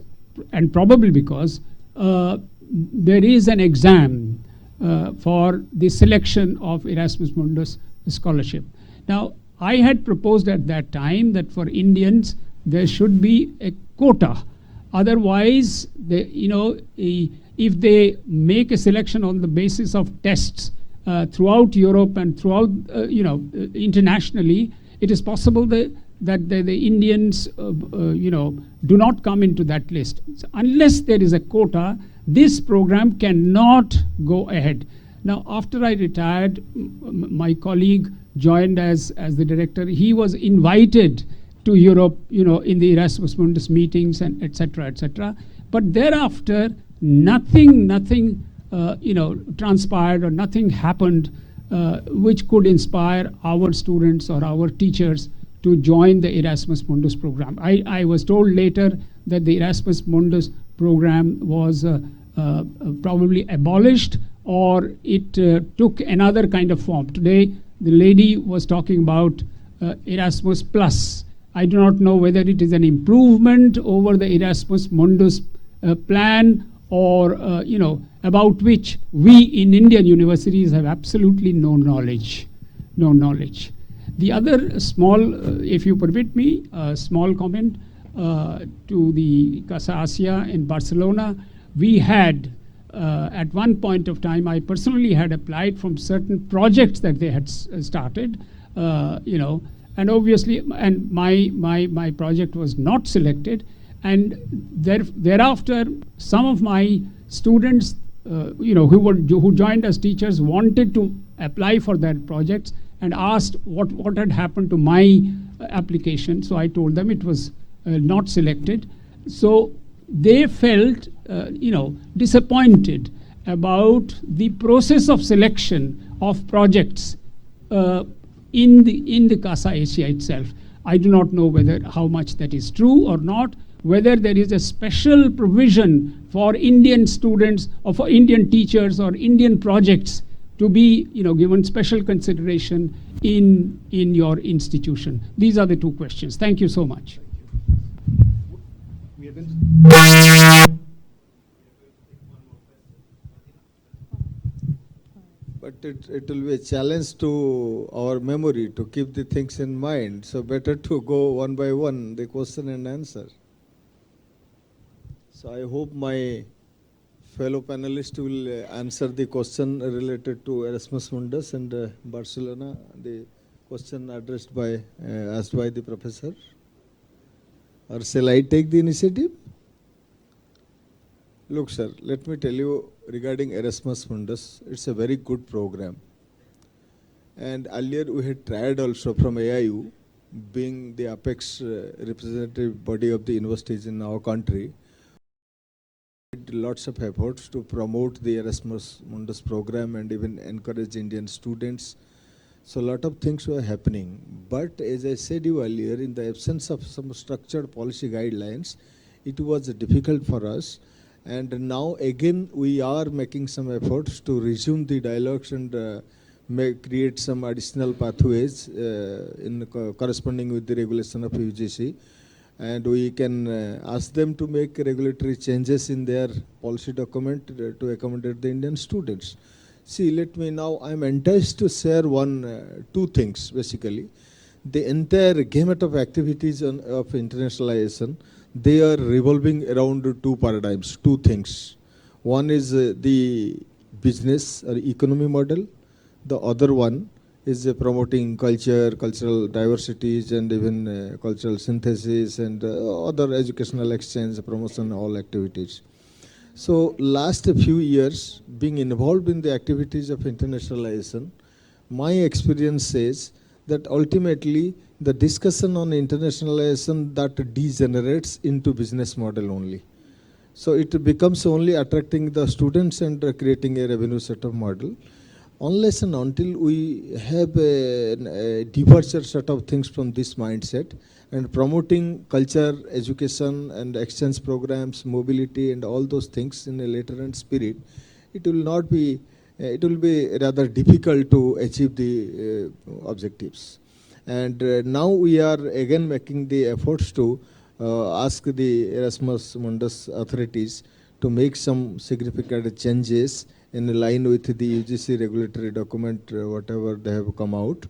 and probably because, there is an exam for the selection of Erasmus Mundus scholarship. Now, I had proposed at that time that for Indians, there should be a quota. Otherwise, if they make a selection on the basis of tests throughout Europe and throughout, internationally, it is possible that the Indians, do not come into that list. So unless there is a quota, this program cannot go ahead. Now, after I retired, my colleague joined as the director. He was invited to Europe, in the Erasmus Mundus meetings and etc., etc. But thereafter, nothing transpired or nothing happened which could inspire our students or our teachers to join the Erasmus Mundus program. I was told later that the Erasmus Mundus program was probably abolished, or it took another kind of form. Today, the lady was talking about Erasmus Plus. I do not know whether it is an improvement over the Erasmus Mundus plan, or about which we in Indian universities have absolutely no knowledge. The other small, if you permit me, small comment to the Casa Asia in Barcelona. We had at one point of time, I personally had applied from certain projects that they had started, and obviously, and my project was not selected. And thereafter, some of my students, who joined as teachers, wanted to apply for that project and asked what had happened to my application. So I told them it was not selected. So they felt, disappointed about the process of selection of projects in the Casa Asia itself. I do not know how much that is true or not, whether there is a special provision for Indian students or for Indian teachers or Indian projects to be given special consideration in your institution. These are the two questions. Thank you so much. But it will be a challenge to our memory to keep the things in mind. So better to go one by one, the question and answer. So I hope my fellow panelists will answer the question related to Erasmus Mundus and Barcelona, the question asked by the professor. Or shall I take the initiative? Look, sir, let me tell you regarding Erasmus Mundus, it's a very good program. And earlier we had tried also from AIU, being the apex representative body of the universities in our country, did lots of efforts to promote the Erasmus Mundus program and even encourage Indian students. So a lot of things were happening. But as I said you earlier, in the absence of some structured policy guidelines, it was difficult for us. And now again we are making some efforts to resume the dialogues and create some additional pathways corresponding with the regulation of UGC. And we can ask them to make regulatory changes in their policy document to accommodate the Indian students. See, let me now, I'm enticed to share two things basically. The entire gamut of activities of internationalization, they are revolving around two paradigms, two things. One is the business or economy model. The other one is promoting cultural diversities and even cultural synthesis and other educational exchange, promotion, all activities. So last few years, being involved in the activities of internationalization, my experience says that ultimately the discussion on internationalization that degenerates into business model only. So it becomes only attracting the students and creating a revenue set of model. Unless and until we have a departure set of things from this mindset and promoting culture, education and exchange programs, mobility and all those things in a latent spirit, it will be rather difficult to achieve the objectives. And now we are again making the efforts to ask the Erasmus Mundus authorities to make some significant changes in line with the UGC regulatory document, whatever they have come out.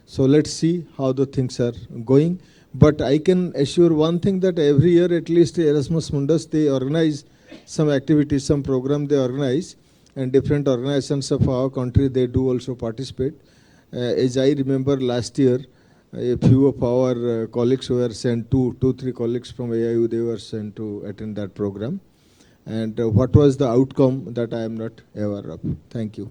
So let's see how the things are going. But I can assure one thing, that every year at least Erasmus Mundus, they organize some activities, some program they organize, and different organizations of our country, they do also participate. As I remember last year, a few of our colleagues were sent, three colleagues from AIU, they were sent to attend that program. And what was the outcome, that I am not aware of. Thank you.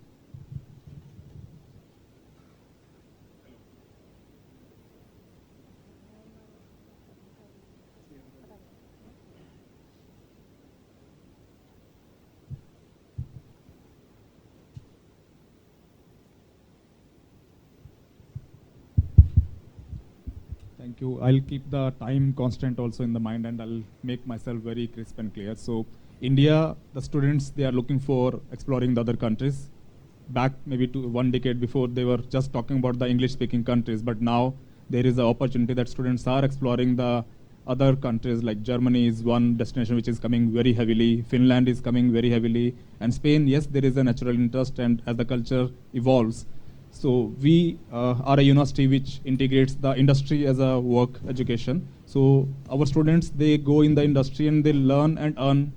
Thank you. I'll keep the time constant also in the mind, and I'll make myself very crisp and clear. So India, the students, they are looking for exploring the other countries. Back maybe to 1 decade before, they were just talking about the English-speaking countries, but now there is an opportunity that students are exploring the other countries, like Germany is one destination which is coming very heavily, Finland is coming very heavily, and Spain, yes, there is a natural interest, and as the culture evolves. So we are a university which integrates the industry as a work education. So our students, they go in the industry and they learn and earn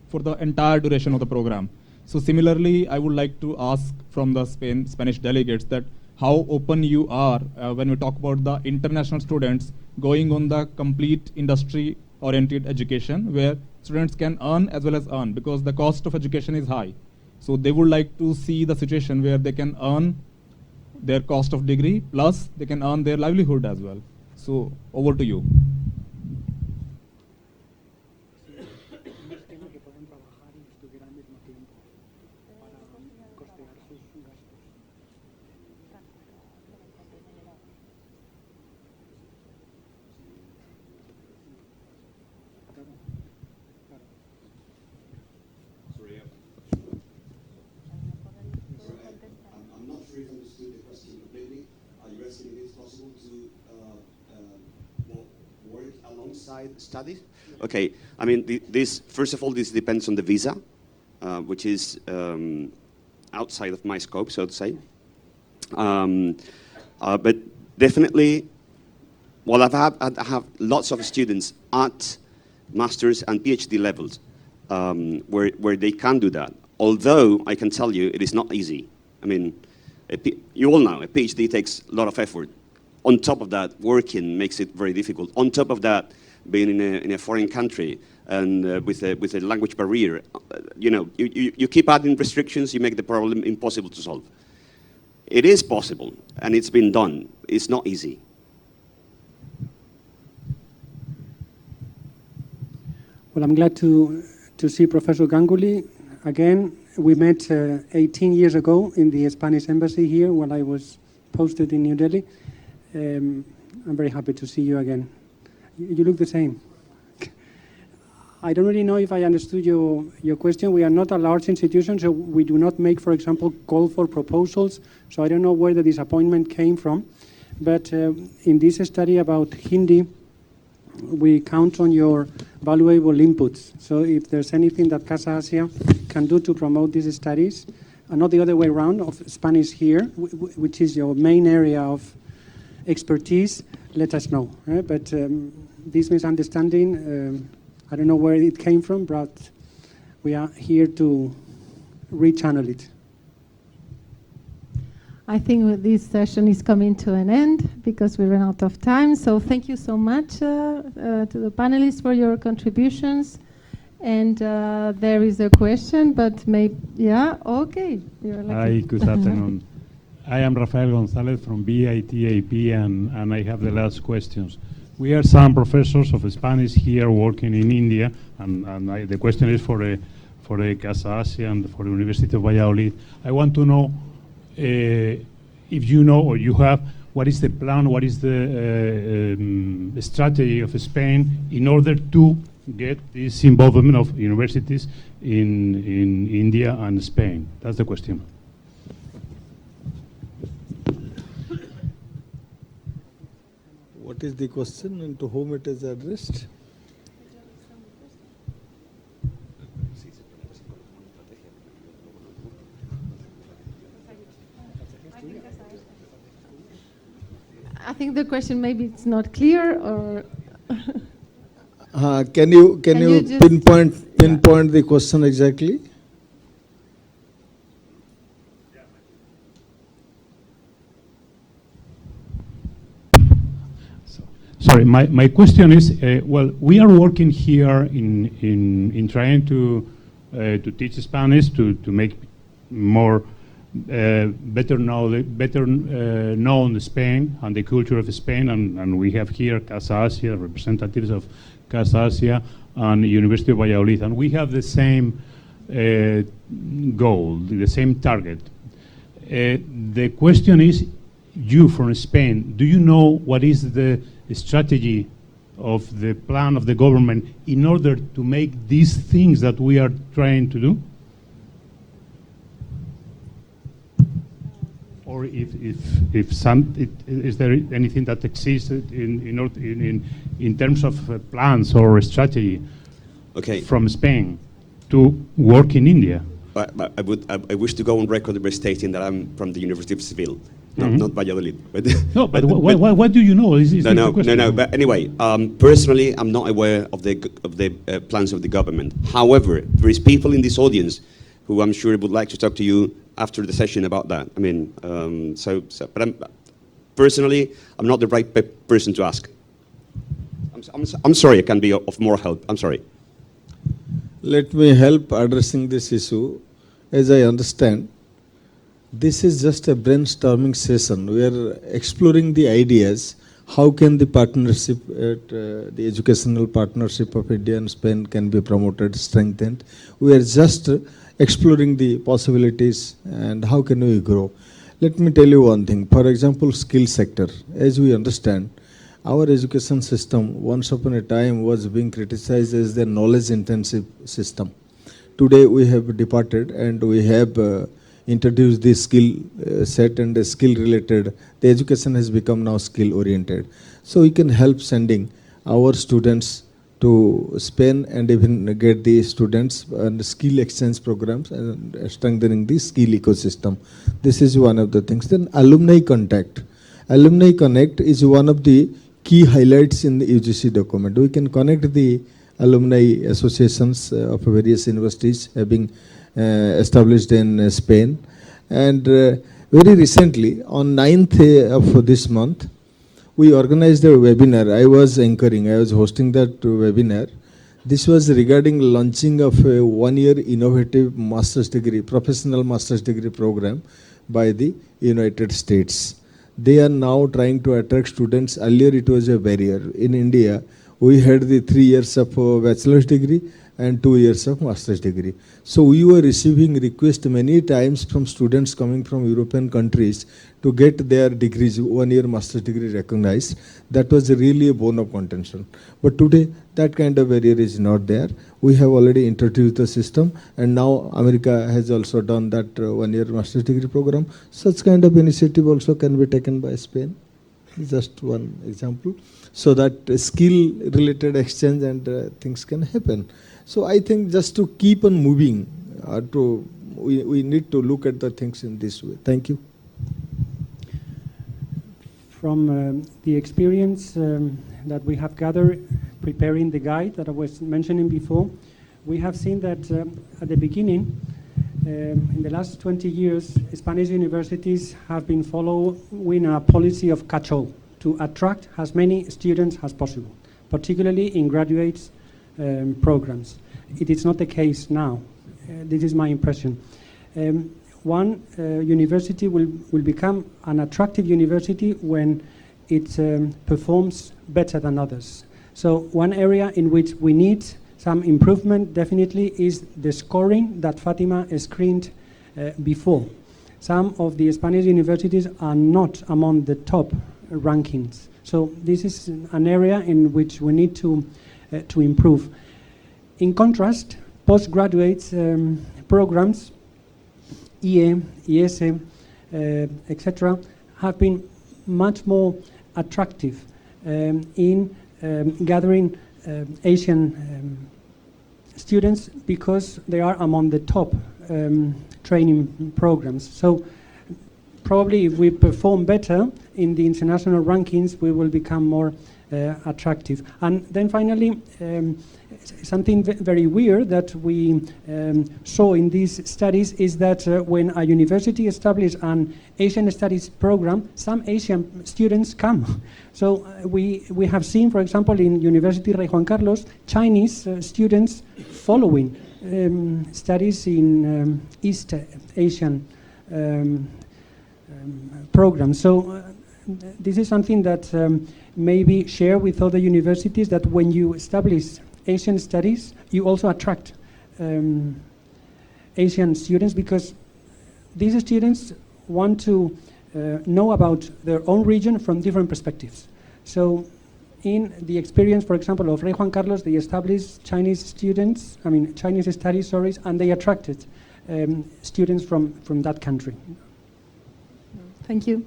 for the entire duration of the program. So similarly, I would like to ask from the Spanish delegates that how open you are when we talk about the international students going on the complete industry-oriented education, where students can earn as well as earn, because the cost of education is high. So they would like to see the situation where they can earn their cost of degree, plus they can earn their livelihood as well. So over to you. Studies? Okay, I mean, this first of all, this depends on the visa, which is outside of my scope, so to say. But definitely, well, I have lots of students at master's and PhD levels where they can do that. Although I can tell you, it is not easy. I mean, you all know a PhD takes a lot of effort. On top of that, working makes it very difficult. On top of that, being in a foreign country and with a language barrier, you keep adding restrictions, you make the problem impossible to solve. It is possible, and it's been done. It's not easy. Well, I'm glad to see Professor Ganguly again. We met 18 years ago in the Spanish embassy here when I was posted in New Delhi. I'm very happy to see you again. You look the same. I don't really know if I understood your question. We are not a large institution, so we do not make, for example, call for proposals. So I don't know where the disappointment came from. But in this study about Hindi, we count on your valuable inputs. So if there's anything that Casa Asia can do to promote these studies, and not the other way around, of Spanish here, which is your main area of expertise, let us know. But this misunderstanding, I don't know where it came from, but we are here to rechannel it. I think this session is coming to an end because we ran out of time. So thank you so much to the panelists for your contributions. And there is a question, but maybe, yeah, okay. Hi, good afternoon. I am Rafael Gonzalez from BITAP, and I have the last questions. We are some professors of Spanish here working in India, and the question is for the Casa Asia and for the University of Valladolid. I want to know if you know or you have what is the plan, what is the strategy of Spain in order to get this involvement of universities in India and Spain. That's the question. What is the question and to whom it is addressed? I think the question maybe it's not clear, or Can you pinpoint the question exactly? Sorry, my question is, well, we are working here in trying to teach Spanish to make more better known Spain and the culture of Spain, and we have here Casa Asia, representatives of Casa Asia and University of Valladolid, and we have the same goal, the same target. The question is, you from Spain, do you know what is the strategy of the plan of the government in order to make these things that we are trying to do? Or is there anything that exists in terms of plans or strategy from Spain to work in India? I wish to go on record by stating that I'm from the University of Seville. Not Valladolid. But no, but what do you know? No. But anyway, personally, I'm not aware of the plans of the government. However, there is people in this audience who I'm sure would like to talk to you after the session about that. I mean, but personally, I'm not the right person to ask. I'm sorry, I can be of more help. I'm sorry. Let me help addressing this issue. As I understand, this is just a brainstorming session. We are exploring the ideas. How can the partnership, the educational partnership of India and Spain can be promoted, strengthened? We are just exploring the possibilities and how can we grow. Let me tell you one thing. For example, skill sector. As we understand, our education system once upon a time was being criticized as the knowledge-intensive system. Today we have departed and we have introduced the skill set and the skill-related. The education has become now skill-oriented. So we can help sending our students to Spain and even get the students and skill exchange programs and strengthening the skill ecosystem. This is one of the things. Then alumni contact. Alumni Connect is one of the key highlights in the UGC document. We can connect the alumni associations of various universities having established in Spain. And very recently, on 9th of this month, we organized a webinar. I was hosting that webinar. This was regarding launching of a one-year innovative master's degree, professional master's degree program by the United States. They are now trying to attract students. Earlier it was a barrier. In India, we had the 3 years of bachelor's degree and 2 years of master's degree. So we were receiving requests many times from students coming from European countries to get their degrees, 1 year master's degree recognized. That was really a bone of contention. But today, that kind of barrier is not there. We have already introduced the system, and now America has also done that 1 year master's degree program. Such kind of initiative also can be taken by Spain. Just one example. So that skill-related exchange and things can happen. So I think just to keep on moving, we need to look at the things in this way. Thank you. From the experience that we have gathered preparing the guide that I was mentioning before, we have seen that at the beginning, in the last 20 years, Spanish universities have been following a policy of catch-all to attract as many students as possible, particularly in graduate programs. It is not the case now. This is my impression. One university will become an attractive university when it performs better than others. So one area in which we need some improvement definitely is the scoring that Fátima screened before. Some of the Spanish universities are not among the top rankings. So this is an area in which we need to improve. In contrast, postgraduate programs, IE, IS, etc., have been much more attractive in gathering Asian students because they are among the top training programs. So probably if we perform better in the international rankings, we will become more attractive. And then finally, something very weird that we saw in these studies is that when a university establishes an Asian studies program, some Asian students come. So we have seen, for example, in University Rey Juan Carlos, Chinese students following studies in East Asian programs. So this is something that maybe share with other universities, that when you establish Asian studies, you also attract Asian students, because these students want to know about their own region from different perspectives. So in the experience, for example, of Rey Juan Carlos, they established Chinese studies, and they attracted students from that country. Thank you.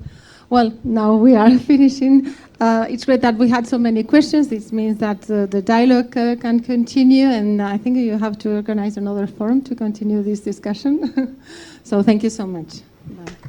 Well, now we are finishing. It's great that we had so many questions. This means that the dialogue can continue, and I think you have to organize another forum to continue this discussion. So thank you so much. Bye.